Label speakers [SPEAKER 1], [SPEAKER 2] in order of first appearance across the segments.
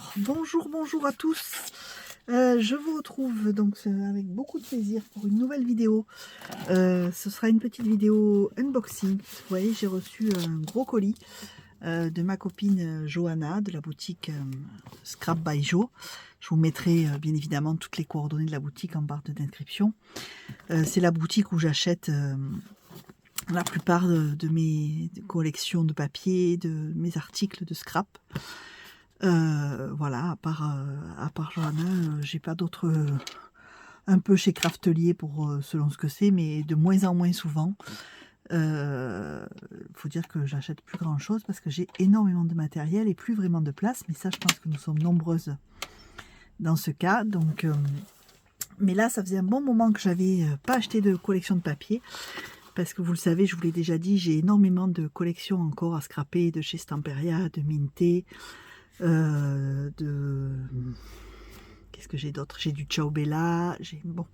[SPEAKER 1] Alors, bonjour à tous. Je vous retrouve donc avec beaucoup de plaisir pour une nouvelle vidéo. Ce sera une petite vidéo unboxing. Vous voyez, j'ai reçu un gros colis de ma copine Johanna de la boutique Scrap by Jo. Je vous mettrai bien évidemment toutes les coordonnées de la boutique en barre de description. C'est la boutique où j'achète la plupart de mes collections de papier, de mes articles de scrap. Voilà, à part Johanna, j'ai pas d'autres. Un peu chez Craftelier pour selon ce que c'est, mais de moins en moins souvent. Faut dire que j'achète plus grand chose parce que j'ai énormément de matériel et plus vraiment de place, mais ça je pense que nous sommes nombreuses dans ce cas. Donc, mais là ça faisait un bon moment que j'avais pas acheté de collection de papier. Parce que vous le savez, je vous l'ai déjà dit, j'ai énormément de collections encore à scraper de chez Stamperia, de Minté, qu'est-ce que j'ai d'autre? J'ai du Ciao Bella, j'ai bon,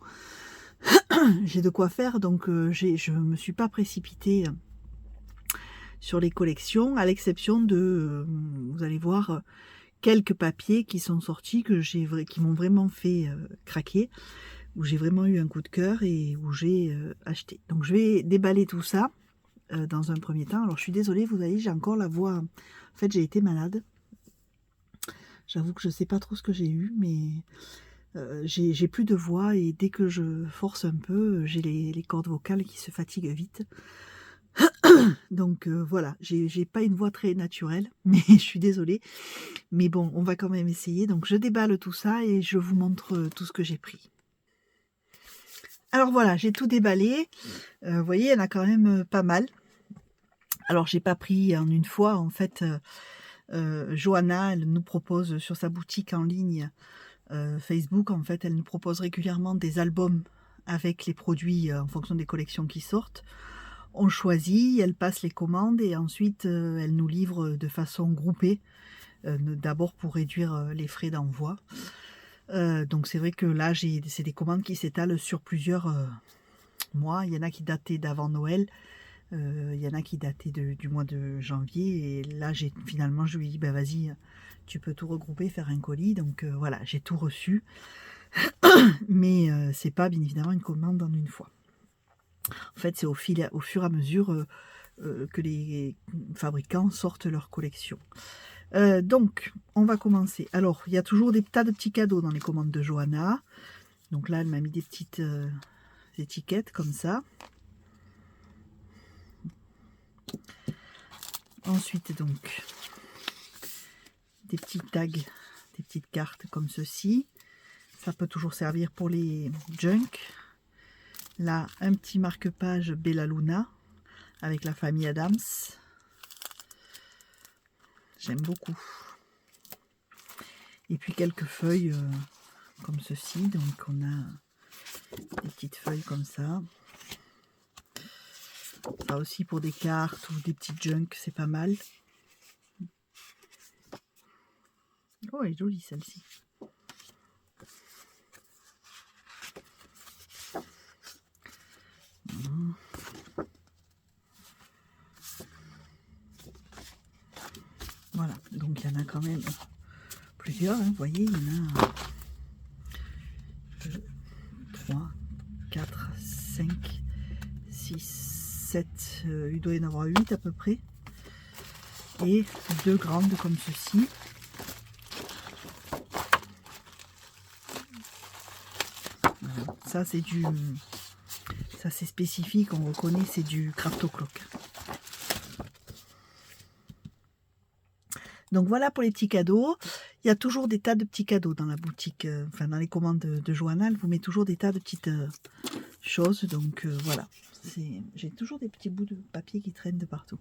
[SPEAKER 1] j'ai de quoi faire, donc je me suis pas précipitée sur les collections, à l'exception de, vous allez voir, quelques papiers qui sont sortis qui m'ont vraiment fait craquer, où j'ai vraiment eu un coup de cœur et où j'ai acheté. Donc je vais déballer tout ça dans un premier temps. Alors je suis désolée, vous voyez, j'ai encore la voix. En fait, j'ai été malade. J'avoue que je sais pas trop ce que j'ai eu, mais j'ai plus de voix et dès que je force un peu, j'ai les cordes vocales qui se fatiguent vite. Donc voilà, j'ai pas une voix très naturelle, mais je suis désolée. Mais bon, on va quand même essayer. Donc je déballe tout ça et je vous montre tout ce que j'ai pris. Alors voilà, j'ai tout déballé. Vous voyez, il y en a quand même pas mal. Alors j'ai pas pris en une fois, en fait. Johanna, elle nous propose sur sa boutique en ligne Facebook, en fait, elle nous propose régulièrement des albums avec les produits en fonction des collections qui sortent. On choisit, elle passe les commandes et ensuite elle nous livre de façon groupée, d'abord pour réduire les frais d'envoi. Donc c'est vrai que là, c'est des commandes qui s'étalent sur plusieurs mois. Il y en a qui dataient d'avant Noël. Il y en a qui dataient du mois de janvier. Et là, finalement, je lui ai dit, bah, vas-y, tu peux tout regrouper, faire un colis. Donc voilà, j'ai tout reçu. Mais c'est pas, bien évidemment, une commande en une fois. En fait, c'est au fur et à mesure que les fabricants sortent leur collection. Donc, on va commencer. Alors, il y a toujours des tas de petits cadeaux dans les commandes de Johanna. Donc là, elle m'a mis des petites étiquettes comme ça. Ensuite, donc, des petits tags, des petites cartes comme ceci. Ça peut toujours servir pour les junk. Là, un petit marque-page Bella Luna avec la famille Adams. J'aime beaucoup. Et puis quelques feuilles comme ceci. Donc on a des petites feuilles comme ça. Ça aussi pour des cartes ou des petites junk, c'est pas mal. Oh, elle est jolie celle-ci. Voilà, donc il y en a quand même plusieurs, hein, vous voyez, il y en a 3, 4, 5, 6, 7, il doit y en avoir 8 à peu près. Et 2 grandes comme ceci. Voilà. Ça c'est spécifique, on reconnaît, c'est du Craftoclock. Donc voilà pour les petits cadeaux. Il y a toujours des tas de petits cadeaux dans la boutique, enfin dans les commandes de Johanna, elle vous met toujours des tas de petites choses. Donc voilà, j'ai toujours des petits bouts de papier qui traînent de partout.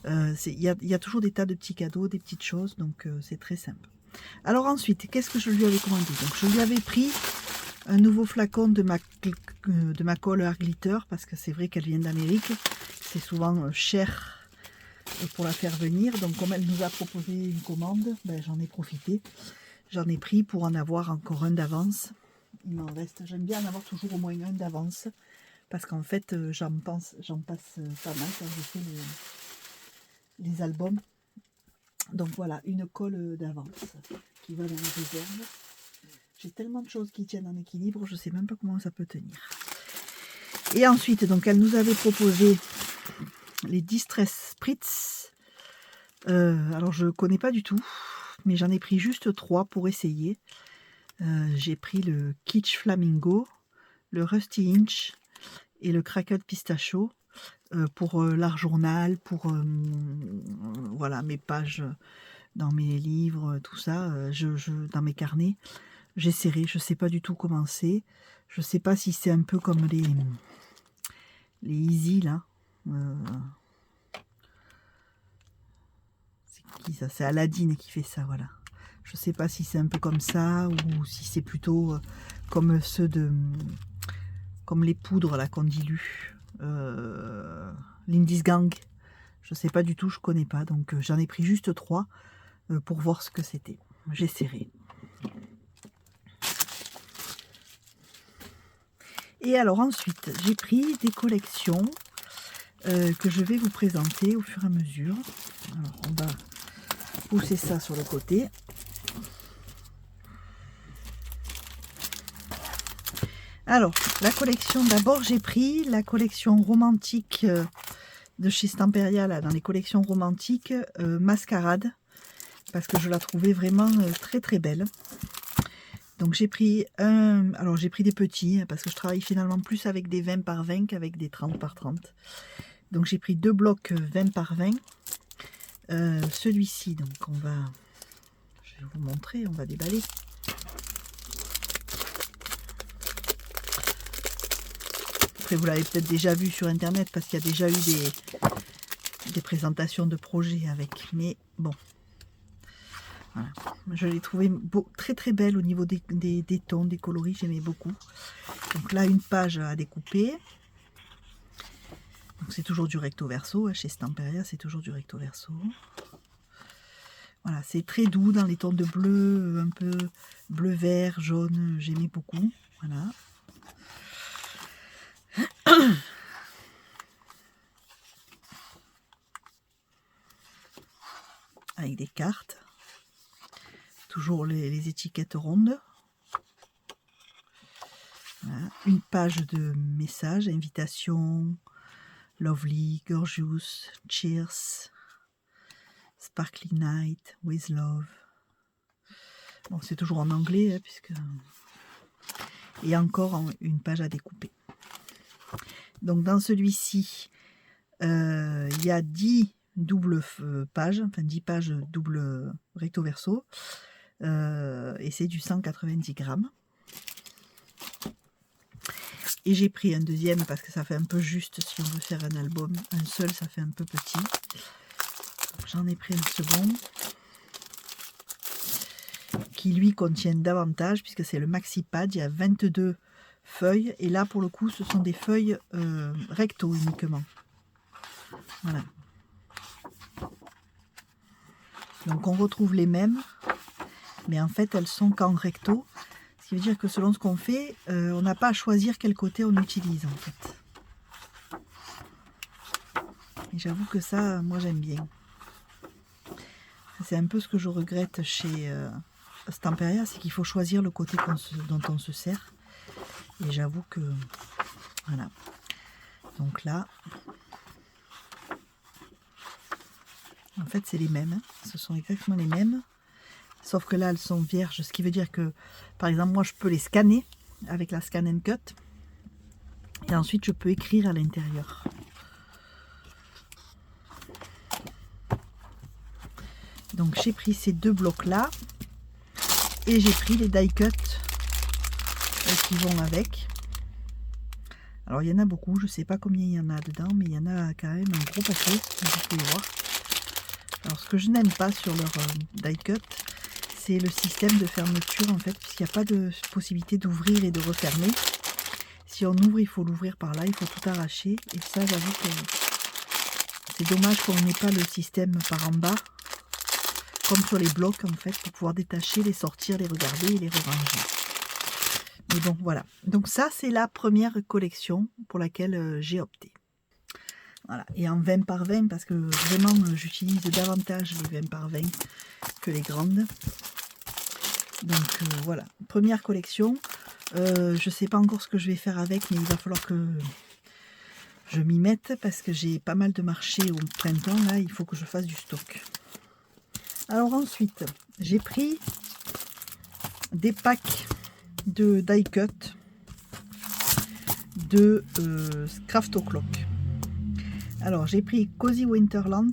[SPEAKER 1] Il y a toujours des tas de petits cadeaux, des petites choses, donc c'est très simple. Alors ensuite, qu'est-ce que je lui avais commandé? Donc je lui avais pris un nouveau flacon de ma colle Art Glitter, parce que c'est vrai qu'elle vient d'Amérique, c'est souvent cher pour la faire venir. Donc comme elle nous a proposé une commande, ben, j'en ai profité. J'en ai pris pour en avoir encore un d'avance. Il m'en reste, j'aime bien en avoir toujours au moins un d'avance. Parce qu'en fait, j'en passe pas mal quand je fais les albums. Donc voilà, une colle d'avance qui va dans les réserves. J'ai tellement de choses qui tiennent en équilibre, je ne sais même pas comment ça peut tenir. Et ensuite, donc elle nous avait proposé les Distress Spritz. Alors je ne connais pas du tout, mais j'en ai pris juste 3 pour essayer. J'ai pris le Kitsch Flamingo, le Rusty Inch et le Cracked Pistachio. Pour l'art journal, pour voilà, mes pages dans mes livres, tout ça, dans mes carnets. J'essaierai, je ne sais pas du tout comment c'est. Je ne sais pas si c'est un peu comme les Easy, là. C'est qui ça? C'est Aladdin qui fait ça, voilà. Je ne sais pas si c'est un peu comme ça, ou si c'est plutôt comme ceux de... comme les poudres, là, qu'on dilue. L'Indies Gang, je sais pas du tout, je connais pas, donc j'en ai pris juste 3 pour voir ce que c'était. J'essaierai. Et alors ensuite, j'ai pris des collections que je vais vous présenter au fur et à mesure. Alors on va pousser ça sur le côté. Alors, la collection, d'abord j'ai pris la collection romantique de chez Stamperia, là, dans les collections romantiques, Mascarade, parce que je la trouvais vraiment très très belle. Donc j'ai pris alors j'ai pris des petits, parce que je travaille finalement plus avec des 20 par 20 qu'avec des 30 par 30. Donc j'ai pris 2 blocs 20 par 20. Celui-ci, donc je vais vous montrer, on va déballer. Après vous l'avez peut-être déjà vu sur internet, parce qu'il y a déjà eu des présentations de projets avec, mais bon. Voilà. Je l'ai trouvé très très belle au niveau des tons, des coloris, j'aimais beaucoup. Donc là, une page à découper. Donc c'est toujours du recto verso, chez Stamperia, c'est toujours du recto verso. Voilà, c'est très doux dans les tons de bleu, un peu bleu vert, jaune, j'aimais beaucoup. Voilà. Avec des cartes. Toujours les étiquettes rondes. Voilà. Une page de messages, invitation, lovely, gorgeous, cheers, sparkling night, with love. Bon, c'est toujours en anglais, hein, puisque... Et encore une page à découper. Donc dans celui-ci, il y a 10 doubles pages, enfin 10 pages double recto verso. Et c'est du 190 grammes. Et j'ai pris un deuxième parce que ça fait un peu juste si on veut faire un album. Un seul, ça fait un peu petit. J'en ai pris un second qui lui contient davantage puisque c'est le Maxi Pad. Il y a 22 feuilles et là pour le coup ce sont des feuilles recto uniquement. Voilà. Donc on retrouve les mêmes, mais en fait elles sont qu'en recto. Ce qui veut dire que selon ce qu'on fait, on n'a pas à choisir quel côté on utilise en fait. Et j'avoue que ça, moi j'aime bien. C'est un peu ce que je regrette chez Stamperia, c'est qu'il faut choisir le côté dont on se sert. Et j'avoue que... Voilà. Donc là... En fait c'est les mêmes. Hein. Ce sont exactement les mêmes. Sauf que là elles sont vierges. Ce qui veut dire que, par exemple, moi je peux les scanner avec la Scan and Cut. Et ensuite je peux écrire à l'intérieur. Donc j'ai pris ces 2 blocs là. Et j'ai pris les die cut qui vont avec. Alors il y en a beaucoup, je ne sais pas combien il y en a dedans, mais il y en a quand même un gros paquet, vous pouvez voir. Alors ce que je n'aime pas sur leur die cut, c'est le système de fermeture en fait, puisqu'il n'y a pas de possibilité d'ouvrir et de refermer. Si on ouvre, il faut l'ouvrir par là, il faut tout arracher. Et ça, j'avoue que c'est dommage qu'on n'ait pas le système par en bas, comme sur les blocs en fait, pour pouvoir détacher, les sortir, les regarder et les ranger. Mais bon, voilà. Donc ça, c'est la première collection pour laquelle j'ai opté. Voilà, et en 20 par 20 parce que vraiment j'utilise davantage les 20 par 20 que les grandes. Donc voilà, première collection. Je sais pas encore ce que je vais faire avec, mais il va falloir que je m'y mette parce que j'ai pas mal de marchés au printemps. Là, il faut que je fasse du stock. Alors ensuite, j'ai pris des packs de die cut de Craft O'Clock. Alors j'ai pris Cozy Winterland.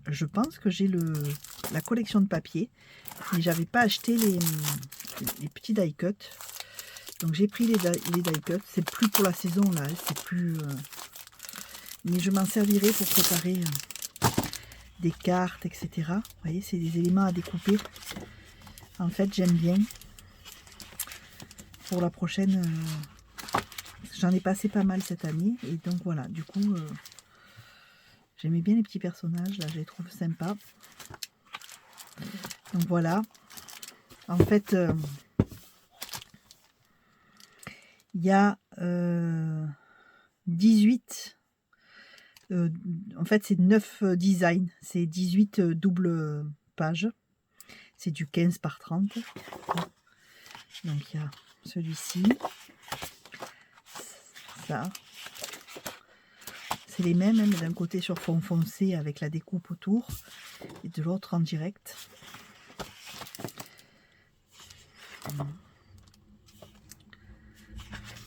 [SPEAKER 1] Je pense que j'ai la collection de papier, mais j'avais pas acheté les petits die cut. Donc j'ai pris les die cut. C'est plus pour la saison là, c'est plus. Mais je m'en servirai pour préparer des cartes, etc. Vous voyez, c'est des éléments à découper. En fait, j'aime bien. Pour la prochaine, j'en ai passé pas mal cette année. Et donc voilà, du coup, j'aimais bien les petits personnages. Là, je les trouve sympas. Donc voilà. En fait, il y a 18. En fait, c'est 9 designs. C'est 18 doubles pages. C'est du 15 par 30. Donc il y a celui-ci. Ça. C'est les mêmes, mais d'un côté sur fond foncé avec la découpe autour. Et de l'autre en direct.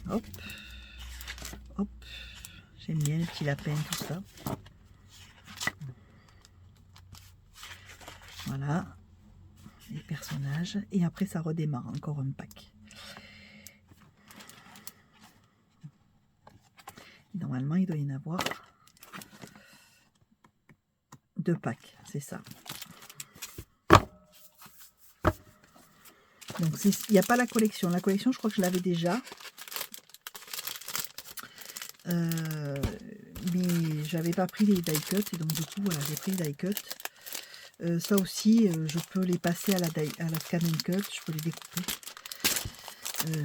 [SPEAKER 1] Hop. Hop. J'aime bien les petits lapins, tout ça. Voilà. Les personnages. Et après, ça redémarre. Encore un pack. Normalement, il doit y en avoir 2 packs. C'est ça. Donc, il n'y a pas la collection. La collection, je crois que je l'avais déjà. Mais j'avais pas pris les die cut. Et donc, du coup, voilà, j'ai pris les die cut. Ça aussi, je peux les passer à la scan and cut. Je peux les découper.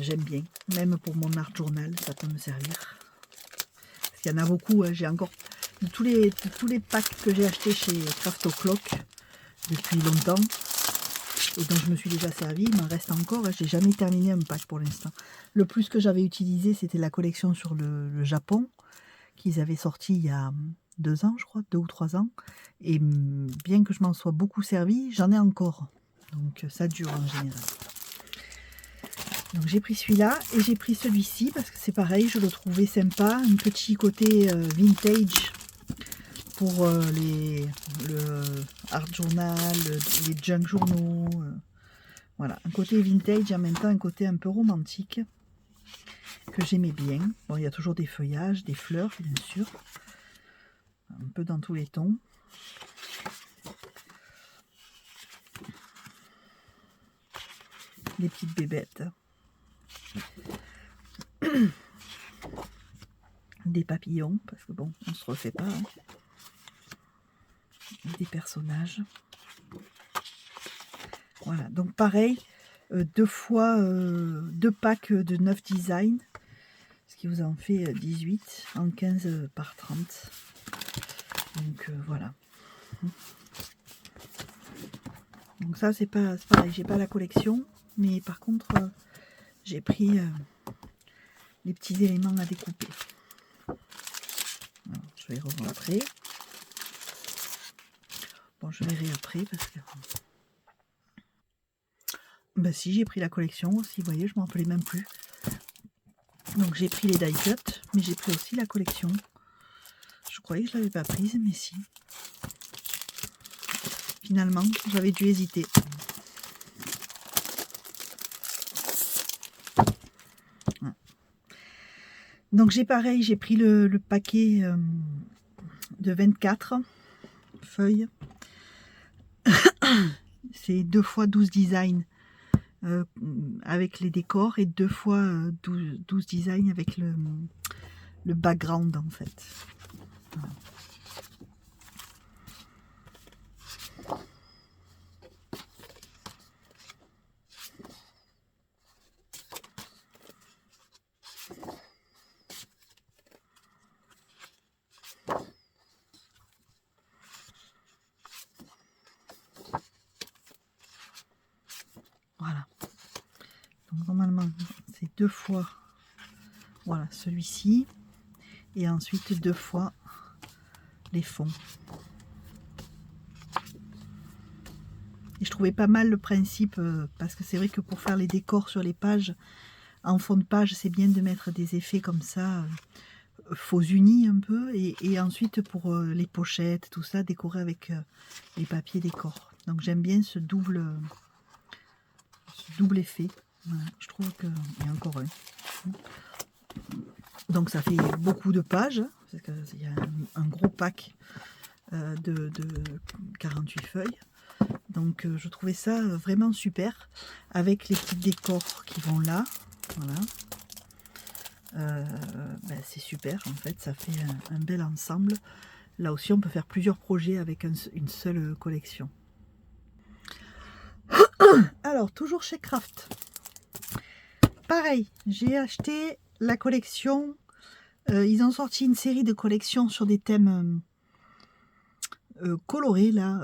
[SPEAKER 1] J'aime bien. Même pour mon art journal, ça peut me servir. Parce qu'il y en a beaucoup. J'ai encore tous les packs que j'ai achetés chez Craft O'Clock depuis longtemps. Et dont je me suis déjà servi, il m'en reste encore. J'ai jamais terminé un pack pour l'instant. Le plus que j'avais utilisé, c'était la collection sur le Japon, qu'ils avaient sorti il y a 2 ans, je crois, 2 ou 3 ans. Et bien que je m'en sois beaucoup servi, j'en ai encore. Donc ça dure en général. Donc j'ai pris celui-là et j'ai pris celui-ci parce que c'est pareil, je le trouvais sympa. Un petit côté vintage pour le art journal, les junk journaux. Voilà, un côté vintage et en même temps un côté un peu romantique que j'aimais bien. Bon, il y a toujours des feuillages, des fleurs, bien sûr. Un peu dans tous les tons. Des petites bébêtes. Des papillons, parce que bon, on se refait pas. Hein. Des personnages. Voilà, donc pareil, 2 packs de 9 designs, ce qui vous en fait 18 en 15 par 30. Donc voilà. Donc ça c'est pareil, j'ai pas la collection, mais par contre j'ai pris les petits éléments à découper. Alors, je vais re-rentrer. Bon, je verrai après parce que... Ben si, j'ai pris la collection aussi, vous voyez, je m'en rappelais même plus. Donc j'ai pris les die cut, mais j'ai pris aussi la collection. Je croyais que je l'avais pas prise, mais si. Finalement, j'avais dû hésiter. Voilà. Donc j'ai pareil, j'ai pris le paquet de 24 feuilles. C'est 2 x 12 designs avec les décors et 2 x 12 designs avec le background en fait. Voilà. Donc normalement c'est 2 fois, voilà, celui-ci, et ensuite 2 fois les fonds. Et je trouvais pas mal le principe, parce que c'est vrai que pour faire les décors sur les pages, en fond de page, c'est bien de mettre des effets comme ça, faux unis un peu, et ensuite pour les pochettes, tout ça, décorer avec les papiers décor. Donc j'aime bien ce double effet. Voilà, je trouve que... Il y a encore un. Donc ça fait beaucoup de pages, parce qu'il y a un gros pack de 48 feuilles. Donc je trouvais ça vraiment super, avec les petits décors qui vont là. Voilà. Ben, c'est super, en fait, ça fait un bel ensemble. Là aussi, on peut faire plusieurs projets avec une seule collection. Alors, toujours chez Craft. Pareil, j'ai acheté la collection. Ils ont sorti une série de collections sur des thèmes colorés, là.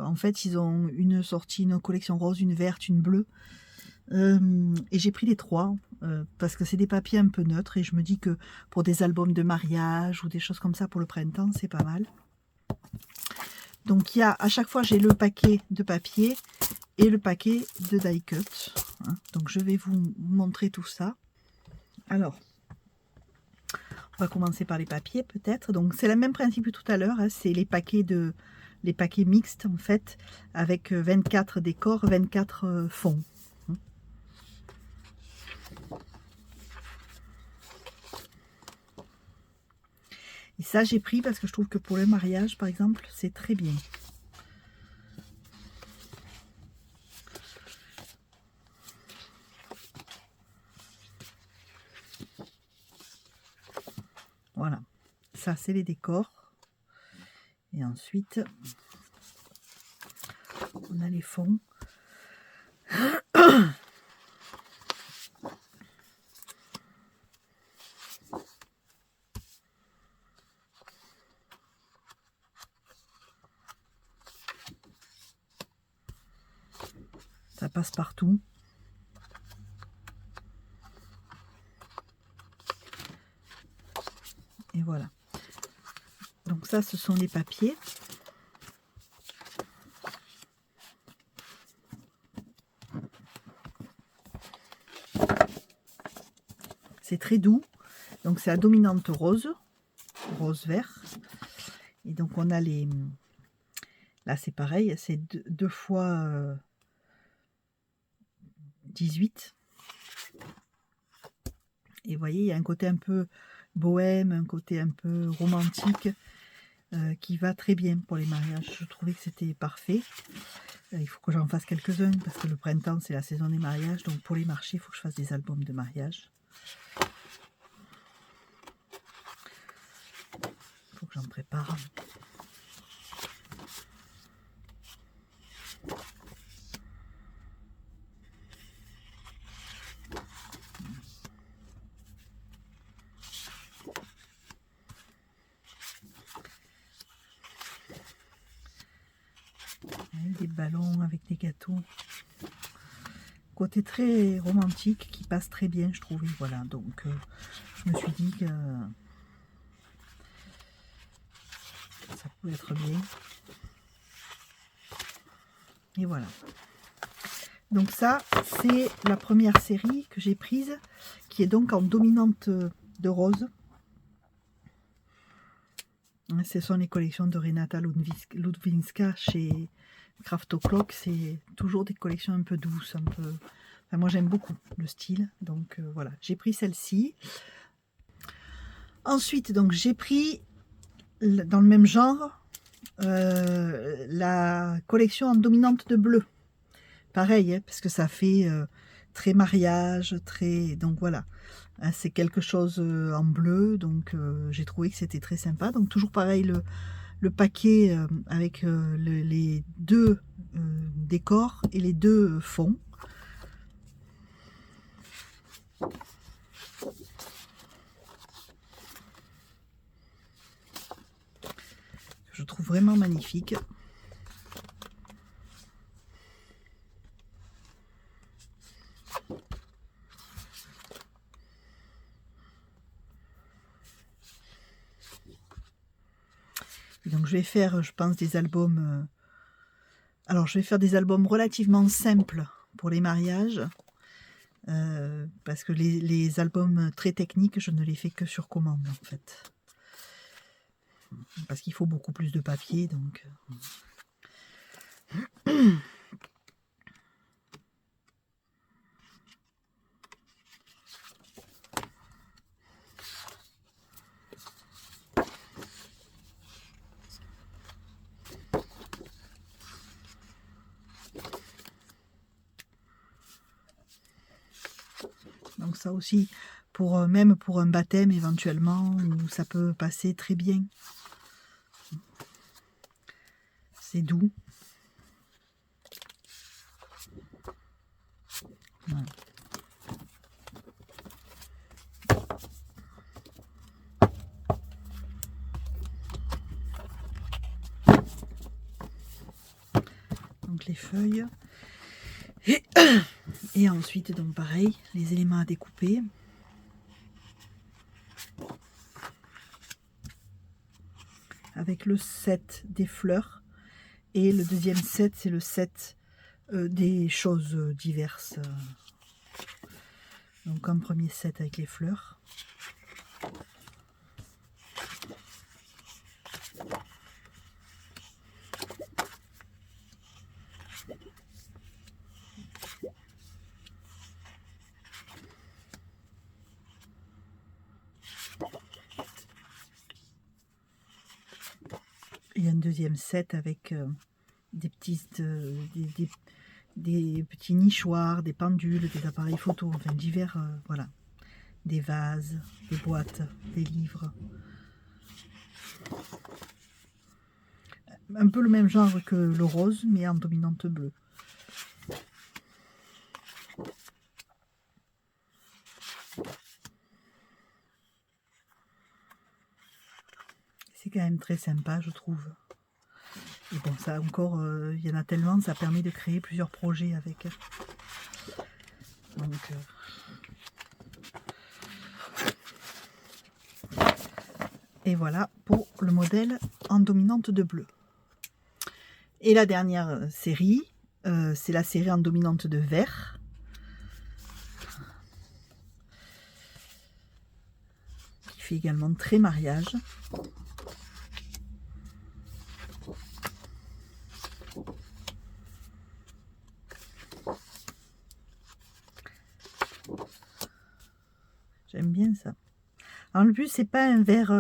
[SPEAKER 1] En fait, ils ont sorti une collection rose, une verte, une bleue. Et j'ai pris les 3 parce que c'est des papiers un peu neutres et je me dis que pour des albums de mariage ou des choses comme ça pour le printemps, c'est pas mal. Donc il y a, à chaque fois j'ai le paquet de papier et le paquet de die cut, hein. Donc je vais vous montrer tout ça. Alors on va commencer par les papiers peut-être. Donc c'est le même principe que tout à l'heure, hein. C'est les paquets mixtes en fait, avec 24 décors, 24 fonds. Et ça, j'ai pris parce que je trouve que pour le mariage, par exemple, c'est très bien. Voilà. Ça, c'est les décors. Et ensuite, on a les fonds. Ça passe partout. Et voilà. Donc ça, ce sont les papiers. C'est très doux. Donc c'est à dominante rose, rose-vert. Et donc on a les... Là c'est pareil, c'est 2 fois 18. Et vous voyez, il y a un côté un peu bohème, un côté un peu romantique qui va très bien pour les mariages. Je trouvais que c'était parfait. Il faut que j'en fasse quelques-uns parce que le printemps, c'est la saison des mariages. Donc pour les marchés, il faut que je fasse des albums de mariage. Il faut que j'en prépare. Des ballons avec des gâteaux. Côté très romantique qui passe très bien, je trouve. Voilà, donc je me suis dit que ça pouvait être bien. Et voilà. Donc ça, c'est la première série que j'ai prise, qui est donc en dominante de rose. Ce sont les collections de Renata Ludwinska chez Craft O'Clock. C'est toujours des collections un peu douces, un peu... Enfin, moi j'aime beaucoup le style, donc voilà, j'ai pris celle-ci. Ensuite, donc j'ai pris dans le même genre la collection en dominante de bleu. Pareil, hein, parce que ça fait très mariage, très... Donc voilà, hein, c'est quelque chose en bleu, donc j'ai trouvé que c'était très sympa. Donc toujours pareil, le paquet avec les 2 décors et les 2 fonds. Je trouve vraiment magnifique. donc je vais faire, je pense, des albums... alors, je vais faire des albums relativement simples pour les mariages. Parce que les albums très techniques, je ne les fais que sur commande, en fait. Parce qu'il faut beaucoup plus de papier, donc... Donc ça aussi, pour même pour un baptême éventuellement, où ça peut passer très bien. C'est doux. Voilà. Donc les feuilles. Et ensuite, donc pareil, les éléments à découper. Avec le set des fleurs. Et le deuxième set, c'est le set des choses diverses. Donc un premier set avec les fleurs. Et un deuxième set avec des petits nichoirs, des pendules, des appareils photo, enfin divers, voilà, des vases, des boîtes, des livres. Un peu le même genre que le rose, mais en dominante bleue. C'est quand même très sympa, je trouve. Et bon, ça encore, il y en a tellement, ça permet de créer plusieurs projets avec. Donc, et voilà pour le modèle en dominante de bleu. Et la dernière série, c'est la série en dominante de vert. Qui fait également très mariage. J'aime bien ça. Alors le plus, c'est pas un vert...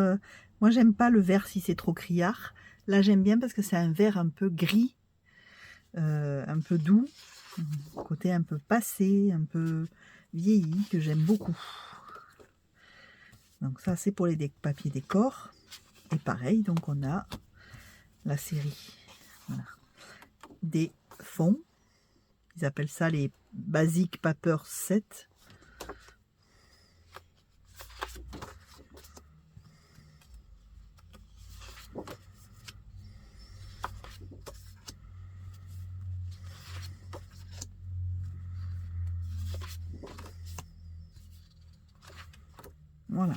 [SPEAKER 1] moi, j'aime pas le vert si c'est trop criard. Là, j'aime bien parce que c'est un vert un peu gris, un peu doux, côté un peu passé, un peu vieilli, que j'aime beaucoup. Donc ça, c'est pour les papiers décor. Et pareil, donc on a la série, voilà, des fonds. Ils appellent ça les Basic Paper Set. Voilà.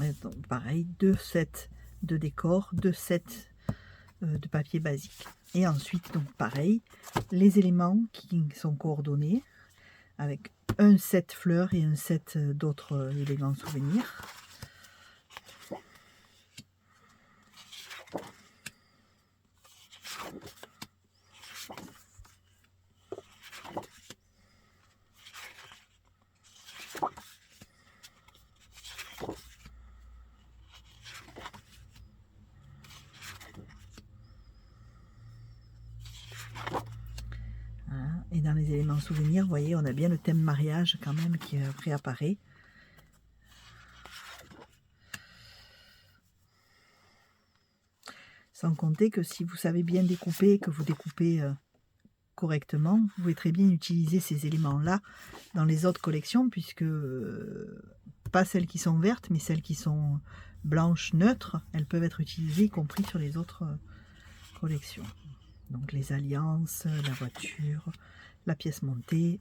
[SPEAKER 1] Et donc, pareil, 2 sets de décor, 2 sets de papier basique. Et ensuite, donc pareil, les éléments qui sont coordonnés avec un set fleurs et un set d'autres éléments souvenirs. Et dans les éléments souvenirs, vous voyez, on a bien le thème mariage quand même qui réapparaît. Sans compter que si vous savez bien découper, que vous découpez correctement, vous pouvez très bien utiliser ces éléments-là dans les autres collections, puisque pas celles qui sont vertes, mais celles qui sont blanches neutres, elles peuvent être utilisées, y compris sur les autres collections. Donc les alliances, la voiture, la pièce montée.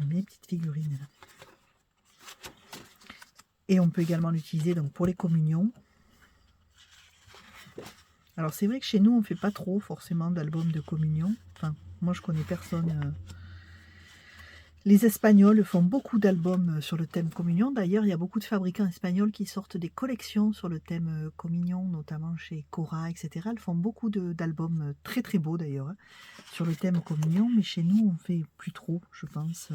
[SPEAKER 1] mes petites figurines là. Et on peut également l'utiliser donc pour les communions. Alors c'est vrai que chez nous on fait pas trop forcément d'albums de communion. Enfin, moi je connais personne. Les Espagnols font beaucoup d'albums sur le thème communion. D'ailleurs, il y a beaucoup de fabricants espagnols qui sortent des collections sur le thème communion, notamment chez Cora, etc. Ils font beaucoup d'albums très très beaux d'ailleurs, hein, sur le thème communion. Mais chez nous, on fait plus trop, je pense.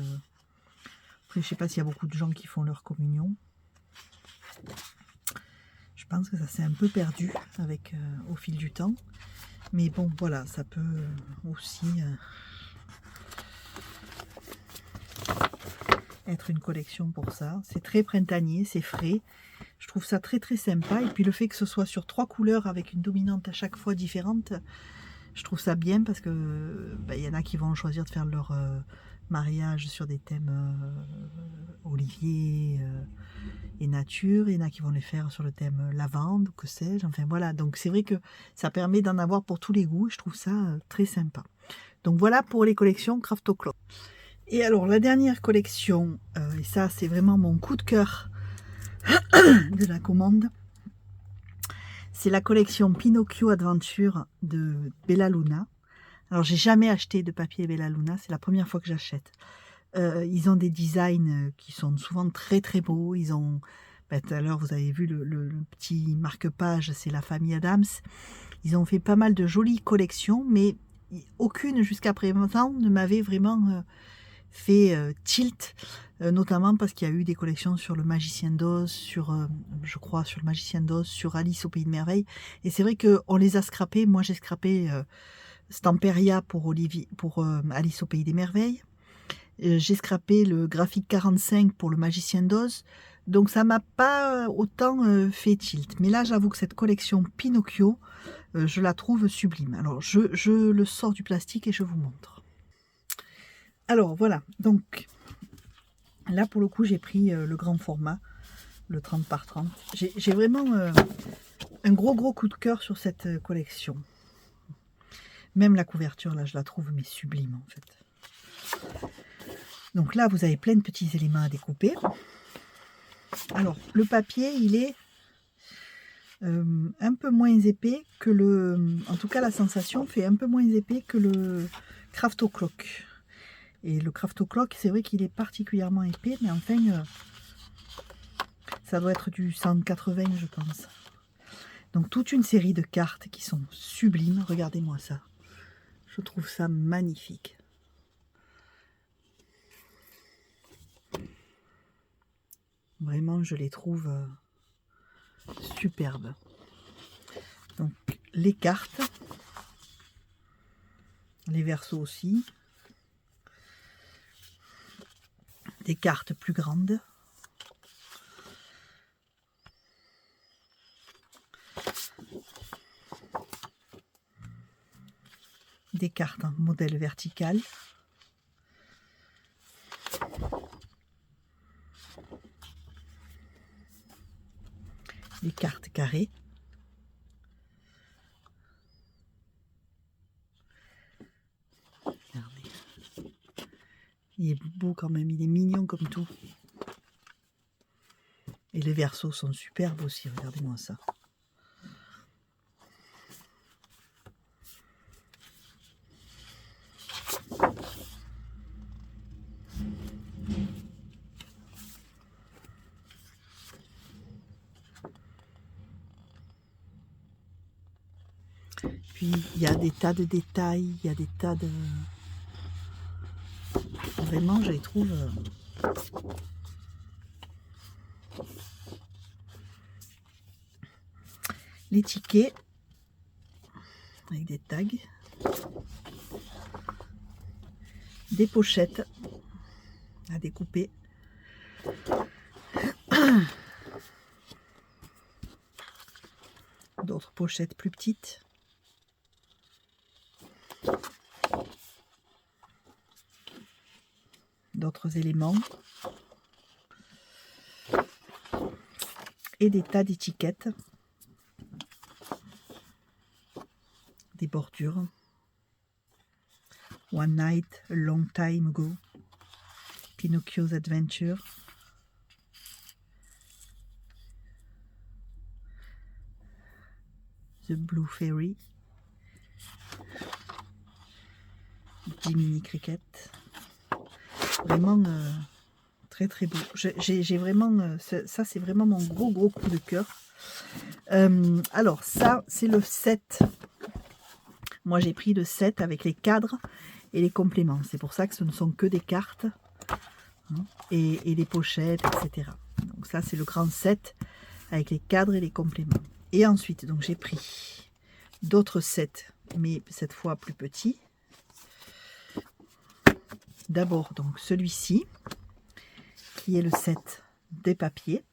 [SPEAKER 1] Après, je sais pas s'il y a beaucoup de gens qui font leur communion. Je pense que ça s'est un peu perdu avec au fil du temps. Mais bon, voilà, ça peut aussi... être une collection pour ça. C'est très printanier, c'est frais. Je trouve ça très très sympa. Et puis le fait que ce soit sur 3 couleurs avec une dominante à chaque fois différente, je trouve ça bien parce que y en a qui vont choisir de faire leur mariage sur des thèmes olivier et nature. Il y en a qui vont les faire sur le thème lavande ou que sais-je. Enfin voilà, donc c'est vrai que ça permet d'en avoir pour tous les goûts. Je trouve ça très sympa. Donc voilà pour les collections Craft O'Clock. Et alors la dernière collection, et ça c'est vraiment mon coup de cœur de la commande, c'est la collection Pinocchio Adventure de Bella Luna. Alors j'ai jamais acheté de papier Bella Luna, c'est la première fois que j'achète. Ils ont des designs qui sont souvent très très beaux. Ils ont, tout à l'heure vous avez vu le petit marque-page, c'est la famille Adams. Ils ont fait pas mal de jolies collections, mais aucune jusqu'à présent ne m'avait vraiment... fait tilt, notamment parce qu'il y a eu des collections sur le Magicien d'Oz, sur, je crois, sur le Magicien d'Oz, sur Alice au Pays de Merveilles. Et c'est vrai qu'on les a scrappés. Moi, j'ai scrappé Stamperia pour Alice au Pays des Merveilles. J'ai scrappé le graphique 45 pour le Magicien d'Oz. Donc, ça m'a pas autant fait tilt. Mais là, j'avoue que cette collection Pinocchio, je la trouve sublime. Alors, je le sors du plastique et je vous montre. Alors voilà, donc là pour le coup j'ai pris le grand format, le 30 par 30. J'ai vraiment un gros coup de cœur sur cette collection. Même la couverture là je la trouve mais sublime en fait. Donc là vous avez plein de petits éléments à découper. Alors le papier il est un peu moins épais que le... En tout cas la sensation fait un peu moins épais que le Craft O'Clock. Et le Craft O'Clock, c'est vrai qu'il est particulièrement épais, mais enfin, ça doit être du 180, je pense. Donc, toute une série de cartes qui sont sublimes. Regardez-moi ça. Je trouve ça magnifique. Vraiment, je les trouve superbes. Donc, les cartes, les versos aussi. Des cartes plus grandes. Des cartes en modèle vertical. Des cartes carrées. Regardez. Il est beau quand même, il est mignon comme tout. Et les versos sont superbes aussi, regardez-moi ça. Puis il y a des tas de détails, il y a des tas de... Vraiment, je les trouve... Les tickets, avec des tags. Des pochettes à découper. D'autres pochettes plus petites. D'autres éléments. Et des tas d'étiquettes. Des bordures. One night, a long time ago. Pinocchio's Adventure. The Blue Fairy. Jiminy Cricket. Vraiment très très beau. J'ai vraiment... ça c'est vraiment mon gros coup de cœur. Alors ça c'est le set. Moi j'ai pris le set avec les cadres et les compléments. C'est pour ça que ce ne sont que des cartes, hein, et les pochettes, etc. Donc ça c'est le grand set avec les cadres et les compléments. Et ensuite donc j'ai pris d'autres sets, mais cette fois plus petits. D'abord donc celui-ci qui est le set des papiers.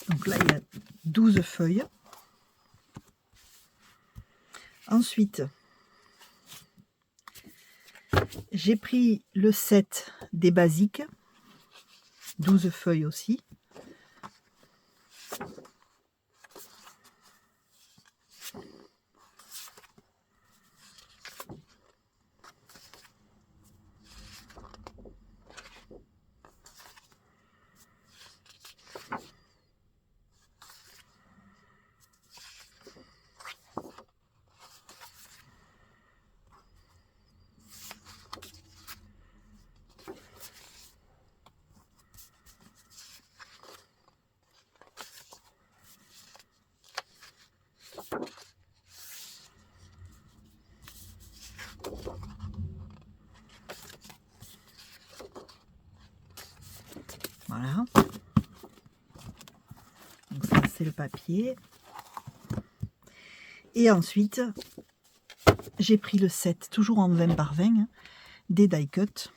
[SPEAKER 1] Donc là, il y a 12 feuilles. Ensuite, j'ai pris le set des basiques. 12 feuilles aussi. Voilà. Donc ça c'est le papier. Et ensuite, j'ai pris le set, toujours en 20 par 20, hein, des die cut.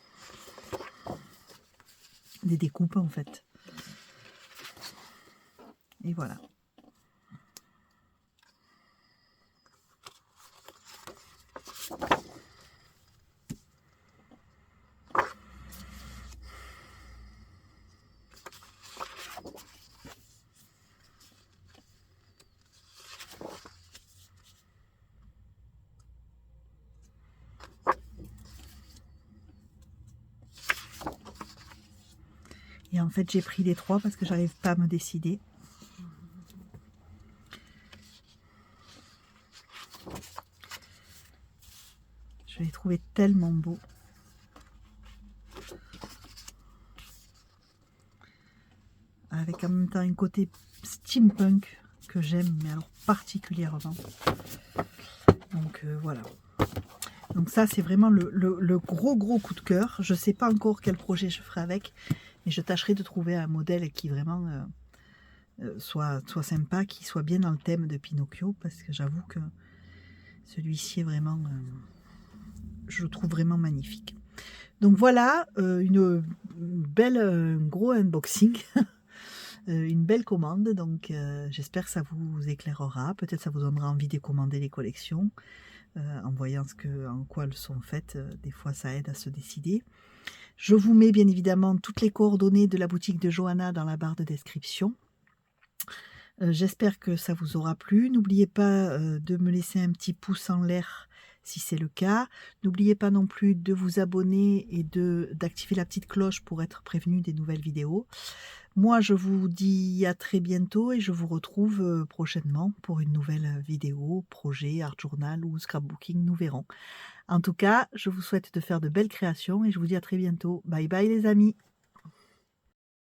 [SPEAKER 1] Des découpes en fait. Et voilà. Et en fait, j'ai pris les trois parce que j'arrive pas à me décider. Je les trouvais tellement beaux. Avec en même temps un côté steampunk que j'aime, mais alors particulièrement. Donc voilà. Donc ça, c'est vraiment le gros coup de cœur. Je ne sais pas encore quel projet je ferai avec, mais je tâcherai de trouver un modèle qui vraiment soit sympa, qui soit bien dans le thème de Pinocchio, parce que j'avoue que celui-ci est vraiment, je le trouve vraiment magnifique. Donc voilà, une belle, gros unboxing, une belle commande. Donc j'espère que ça vous éclairera, peut-être ça vous donnera envie de commander les collections. En voyant en quoi elles sont faites, des fois ça aide à se décider. Je vous mets bien évidemment toutes les coordonnées de la boutique de Johanna dans la barre de description. J'espère que ça vous aura plu. N'oubliez pas de me laisser un petit pouce en l'air si c'est le cas. N'oubliez pas non plus de vous abonner et d'activer la petite cloche pour être prévenu des nouvelles vidéos. Moi, je vous dis à très bientôt et je vous retrouve prochainement pour une nouvelle vidéo, projet, art journal ou scrapbooking, nous verrons. En tout cas, je vous souhaite de faire de belles créations et je vous dis à très bientôt. Bye bye les amis!